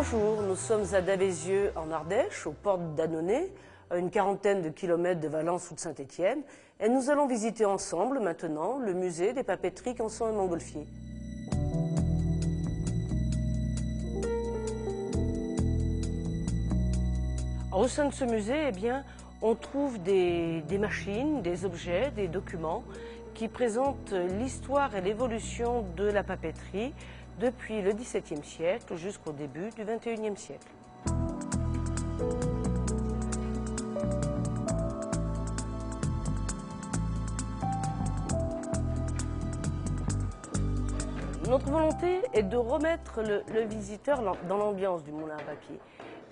Bonjour, nous sommes à Davézieux en Ardèche, aux portes d'Annonay, à une quarantaine de kilomètres de Valence ou de Saint-Étienne, et nous allons visiter ensemble maintenant le musée des papeteries Canson et Montgolfier. Au sein de ce musée, on trouve des machines, des objets, des documents qui présentent l'histoire et l'évolution de la papeterie depuis le XVIIe siècle jusqu'au début du XXIe siècle. Notre volonté est de remettre le visiteur dans l'ambiance du moulin à papier.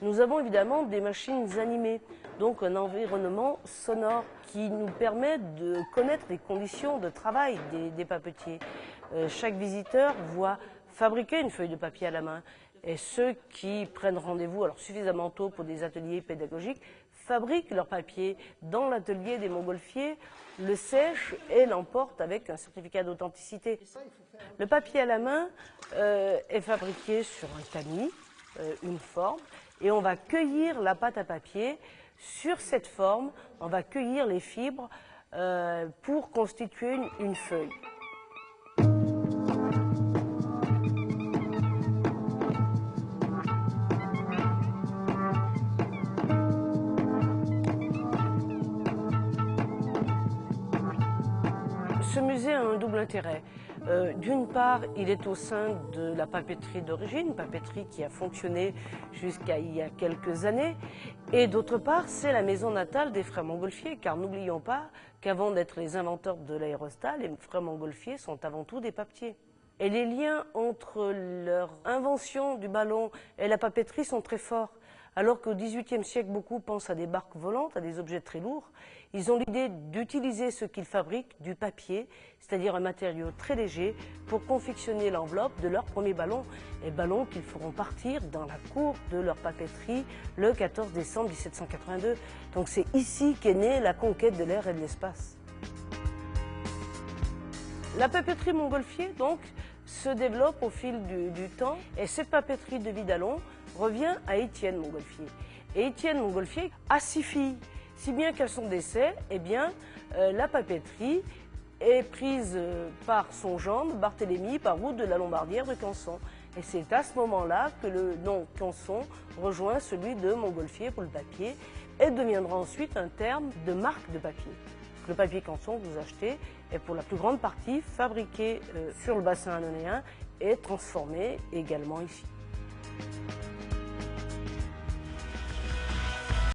Nous avons évidemment des machines animées, donc un environnement sonore qui nous permet de connaître les conditions de travail des papetiers. Chaque visiteur voit fabriquer une feuille de papier à la main, et ceux qui prennent rendez-vous suffisamment tôt pour des ateliers pédagogiques fabriquent leur papier dans l'atelier des Montgolfiers, le sèchent et l'emportent avec un certificat d'authenticité. Le papier à la main est fabriqué sur un tamis, une forme, et on va cueillir la pâte à papier. Sur cette forme, on va cueillir les fibres pour constituer une feuille. Ce musée a un double intérêt. D'une part, il est au sein de la papeterie d'origine, une papeterie qui a fonctionné jusqu'à il y a quelques années. Et d'autre part, c'est la maison natale des frères Montgolfier, car n'oublions pas qu'avant d'être les inventeurs de l'aérostat, les frères Montgolfier sont avant tout des papetiers. Et les liens entre leur invention du ballon et la papeterie sont très forts. Alors qu'au XVIIIe siècle, beaucoup pensent à des barques volantes, à des objets très lourds, ils ont l'idée d'utiliser ce qu'ils fabriquent, du papier, c'est-à-dire un matériau très léger, pour confectionner l'enveloppe de leur premier ballon, et ballon qu'ils feront partir dans la cour de leur papeterie le 14 décembre 1782. Donc c'est ici qu'est née la conquête de l'air et de l'espace. La papeterie Montgolfier, donc, se développe au fil du temps, et cette papeterie de Vidalon revient à Étienne Montgolfier. Et Étienne Montgolfier a 6 filles, si bien qu'à son décès, la papeterie est prise par son gendre, Barthélemy, par route de la Lombardière de Canson. Et c'est à ce moment-là que le nom Canson rejoint celui de Montgolfier pour le papier et deviendra ensuite un terme de marque de papier. Le papier Canson que vous achetez est pour la plus grande partie fabriqué sur le bassin annonnéen et transformé également ici.